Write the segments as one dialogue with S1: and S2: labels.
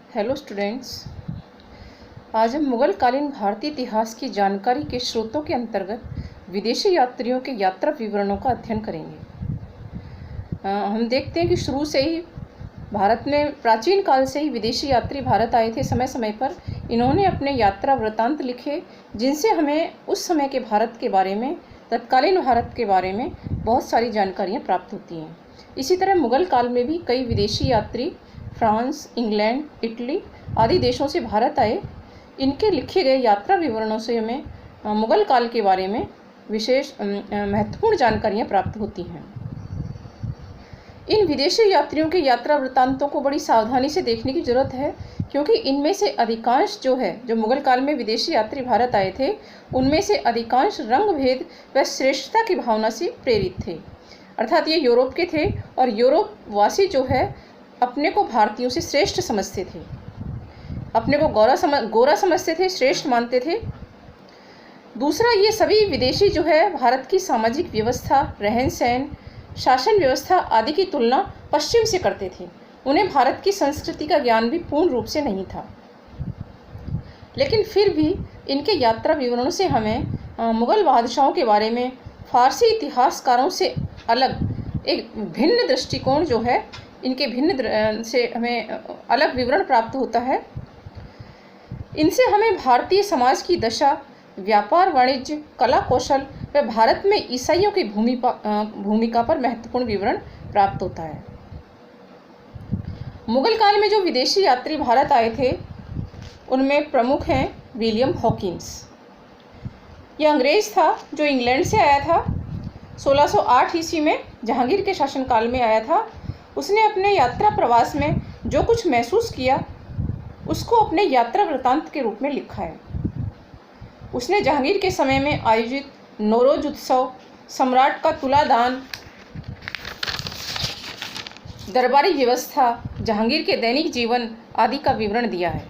S1: Hello students. आज हम मुगल कालीन भारतीय इतिहास की जानकारी के स्रोतों के अंतर्गत विदेशी यात्रियों के यात्रा विवरणों का अध्ययन करेंगे। हम देखते हैं कि शुरू से ही भारत में प्राचीन काल से ही विदेशी यात्री भारत आए थे। समय समय पर इन्होंने अपने यात्रा वृत्तांत लिखे, जिनसे हमें उस समय के भारत के बारे में, तत्कालीन भारत के बारे में बहुत सारी जानकारियाँ प्राप्त होती हैं। इसी तरह मुगल काल में भी कई विदेशी यात्री फ्रांस, इंग्लैंड, इटली आदि देशों से भारत आए। इनके लिखे गए यात्रा विवरणों से हमें मुगल काल के बारे में विशेष महत्वपूर्ण जानकारियाँ प्राप्त होती हैं। इन विदेशी यात्रियों के यात्रा वृत्तांतों को बड़ी सावधानी से देखने की जरूरत है, क्योंकि इनमें से अधिकांश जो मुगल काल में विदेशी यात्री भारत आए थे, उनमें से अधिकांश रंग भेद व श्रेष्ठता की भावना से प्रेरित थे। अर्थात ये यूरोप के थे और यूरोप वासी अपने को भारतीयों से श्रेष्ठ समझते थे, अपने को गोरा समझते थे, श्रेष्ठ मानते थे। दूसरा, ये सभी विदेशी भारत की सामाजिक व्यवस्था, रहन सहन, शासन व्यवस्था आदि की तुलना पश्चिम से करते थे। उन्हें भारत की संस्कृति का ज्ञान भी पूर्ण रूप से नहीं था। लेकिन फिर भी इनके यात्रा विवरणों से हमें मुगल बादशाहों के बारे में फारसी इतिहासकारों से अलग एक भिन्न दृष्टिकोण इनके भिन्न से हमें अलग विवरण प्राप्त होता है। इनसे हमें भारतीय समाज की दशा, व्यापार वाणिज्य, कला कौशल व भारत में ईसाइयों की भूमिका पर महत्वपूर्ण विवरण प्राप्त होता है। मुगल काल में जो विदेशी यात्री भारत आए थे, उनमें प्रमुख हैं विलियम हॉकिंस। यह अंग्रेज था जो इंग्लैंड से आया था। 1608 ईस्वी में जहांगीर के शासनकाल में आया था। उसने अपने यात्रा प्रवास में जो कुछ महसूस किया, उसको अपने यात्रा वृत्तांत के रूप में लिखा है। उसने जहांगीर के समय में आयोजित नौरोज उत्सव, सम्राट का तुलादान, दरबारी व्यवस्था, जहांगीर के दैनिक जीवन आदि का विवरण दिया है।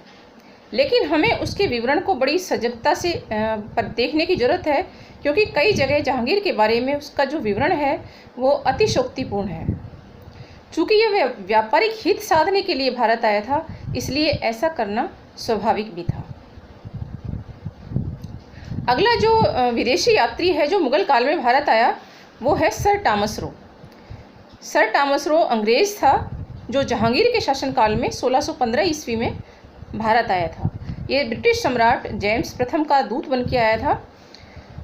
S1: लेकिन हमें उसके विवरण को बड़ी सजगता से देखने की जरूरत है, क्योंकि कई जगह जहांगीर के बारे में उसका जो विवरण है वो अतिशयोक्तिपूर्ण है। चूँकि यह व्यापारिक हित साधने के लिए भारत आया था, इसलिए ऐसा करना स्वाभाविक भी था। अगला जो विदेशी यात्री है जो मुगल काल में भारत आया, वो है sir Thomas Roe. Sir Thomas Roe अंग्रेज था जो जहांगीर के शासनकाल में 1615 ईस्वी में भारत आया था। ये ब्रिटिश सम्राट जेम्स प्रथम का दूत बन के आया था।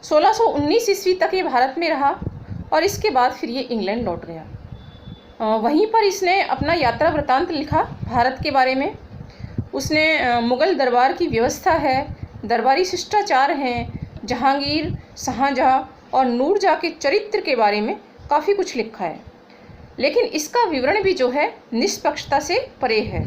S1: 1619 ईस्वी तक ये भारत में रहा और इसके बाद फिर ये इंग्लैंड लौट गया। वहीं पर इसने अपना यात्रा वृत्तांत लिखा भारत के बारे में। उसने मुग़ल दरबार की व्यवस्था है, दरबारी शिष्टाचार हैं, जहांगीर, शाहजहाँ और नूरजहाँ के चरित्र के बारे में काफ़ी कुछ लिखा है। लेकिन इसका विवरण भी निष्पक्षता से परे है।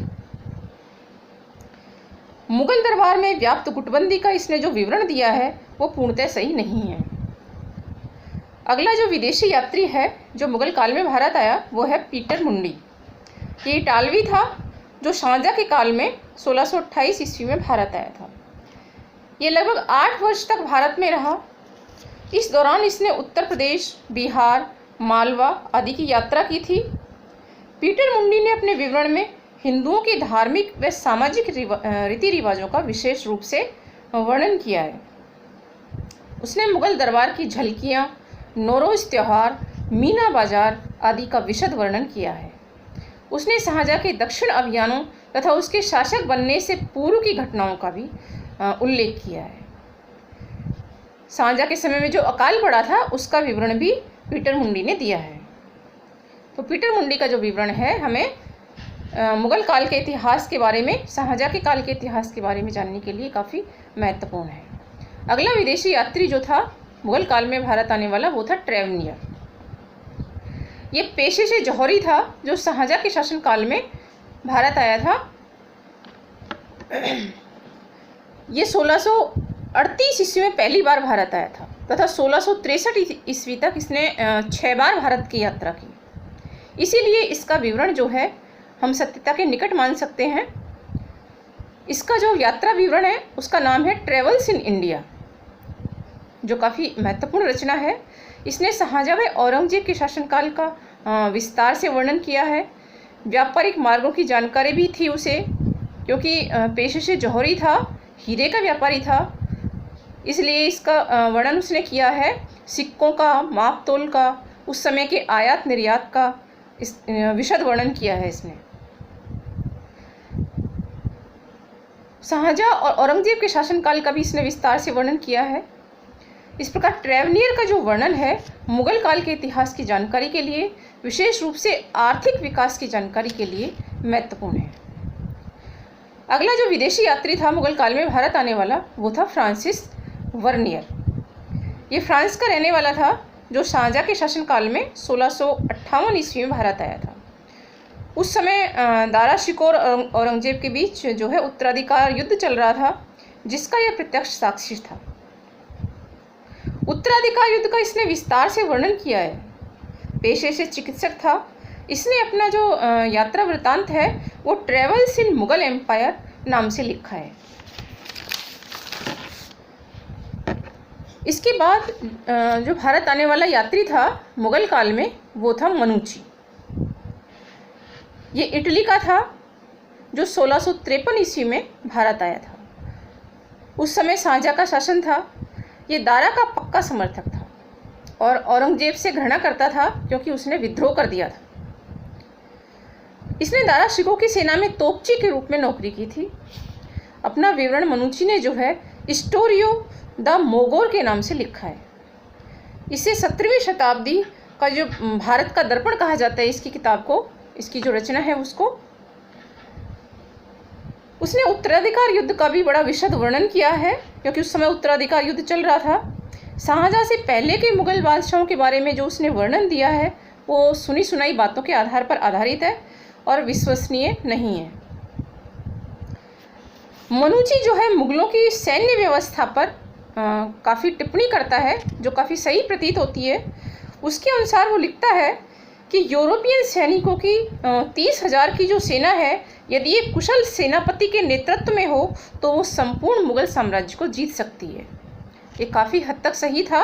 S1: मुग़ल दरबार में व्याप्त गुटबंदी का इसने जो विवरण दिया है वो पूर्णतः सही नहीं है। अगला जो विदेशी यात्री है जो मुगल काल में भारत आया, वो है पीटर मुंडी। ये इटालवी था जो शाहजहाँ के काल में 1628 ईस्वी में भारत आया था। ये लगभग 8 वर्ष तक भारत में रहा। इस दौरान इसने उत्तर प्रदेश, बिहार, मालवा आदि की यात्रा की थी। पीटर मुंडी ने अपने विवरण में हिंदुओं के धार्मिक व सामाजिक रीति रिवाजों का विशेष रूप से वर्णन किया है। उसने मुगल दरबार की झलकियाँ, नौरोज त्यौहार, मीना बाजार आदि का विशद वर्णन किया है। उसने शाहजहाँ के दक्षिण अभियानों तथा उसके शासक बनने से पूर्व की घटनाओं का भी उल्लेख किया है। शाहजहाँ के समय में जो अकाल पड़ा था, उसका विवरण भी पीटर मुंडी ने दिया है। तो पीटर मुंडी का जो विवरण है, हमें मुगल काल के इतिहास के बारे में, शाहजहाँ के काल के इतिहास के बारे में जानने के लिए काफ़ी महत्वपूर्ण है। अगला विदेशी यात्री जो था मुगल काल में भारत आने वाला, वो था ट्रेवनियर। ये पेशे से जौहरी था जो शाहजहाँ के शासनकाल में भारत आया था। ये 1638 ईस्वी में पहली बार भारत आया था तथा 1663 ईस्वी तक इसने 6 बार भारत की यात्रा की। इसीलिए इसका विवरण हम सत्यता के निकट मान सकते हैं। इसका जो यात्रा विवरण है उसका नाम है ट्रेवल्स इन इंडिया, जो काफ़ी महत्वपूर्ण रचना है। इसने शाहजहाँ व औरंगजेब के शासनकाल का विस्तार से वर्णन किया है। व्यापारिक मार्गों की जानकारी भी थी उसे, क्योंकि पेशे से जौहरी था, हीरे का व्यापारी था, इसलिए इसका वर्णन उसने किया है सिक्कों का, माप तोल का, उस समय के आयात निर्यात का इस विशद वर्णन किया है इसने। शाहजहाँ और औरंगजेब के शासनकाल का भी इसने विस्तार से वर्णन किया है। इस प्रकार ट्रैवनियर का जो वर्णन है मुगल काल के इतिहास की जानकारी के लिए, विशेष रूप से आर्थिक विकास की जानकारी के लिए महत्वपूर्ण है। अगला जो विदेशी यात्री था मुगल काल में भारत आने वाला, वो था फ्रांसिस वर्नियर। ये फ्रांस का रहने वाला था, जो शाहजहाँ के शासनकाल में 1658 ईस्वी में भारत आया था। उस समय दारा शिकोह और औरंगजेब के बीच जो है उत्तराधिकार युद्ध चल रहा था, जिसका यह प्रत्यक्ष साक्षी था। उत्तराधिकार युद्ध का इसने विस्तार से वर्णन किया है। पेशे से चिकित्सक था। इसने अपना जो यात्रा वृत्तांत है वो ट्रेवल्स इन मुगल एम्पायर नाम से लिखा है। इसके बाद जो भारत आने वाला यात्री था मुगल काल में, वो था मनुची। ये इटली का था, जो 1653 ईस्वी में भारत आया था। उस समय शाहजहाँ का शासन था। ये दारा का पक्का समर्थक था और औरंगजेब से घृणा करता था, क्योंकि उसने विद्रोह कर दिया था। इसने दारा शिकोह की सेना में तोपची के रूप में नौकरी की थी। अपना विवरण मनुची ने जो है स्टोरियो द मोगोर के नाम से लिखा है। इसे 17वीं शताब्दी का जो भारत का दर्पण कहा जाता है, इसकी किताब को, इसकी जो रचना है उसको, उसने उत्तराधिकार युद्ध का भी बड़ा विशद वर्णन किया है, क्योंकि उस समय उत्तराधिकार युद्ध चल रहा था। शाहजहाँ से पहले के मुगल बादशाहों के बारे में जो उसने वर्णन दिया है वो सुनी सुनाई बातों के आधार पर आधारित है और विश्वसनीय नहीं है। मनुची जो है मुगलों की सैन्य व्यवस्था पर काफ़ी टिप्पणी करता है, जो काफ़ी सही प्रतीत होती है। उसके अनुसार वो लिखता है कि यूरोपियन सैनिकों की 30,000 की जो सेना है, यदि एक कुशल सेनापति के नेतृत्व में हो तो वो संपूर्ण मुगल साम्राज्य को जीत सकती है। ये काफ़ी हद तक सही था।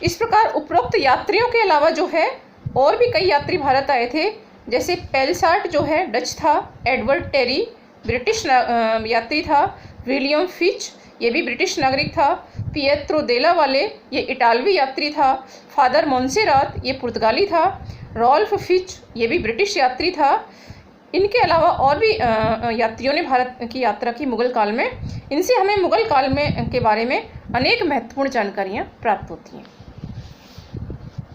S1: इस प्रकार उपरोक्त यात्रियों के अलावा जो है और भी कई यात्री भारत आए थे, जैसे पेलसार्ट जो है डच था, एडवर्ड टेरी ब्रिटिश यात्री था, विलियम फिच ये भी ब्रिटिश नागरिक था, पिएत्रो देला वाले ये इटालवी यात्री था, फादर मोन्सेरात ये पुर्तगाली था, रॉल्फ फिच ये भी ब्रिटिश यात्री था। इनके अलावा और भी यात्रियों ने भारत की यात्रा की मुगल काल में। इनसे हमें मुगल काल में के बारे में अनेक महत्वपूर्ण जानकारियाँ प्राप्त होती हैं।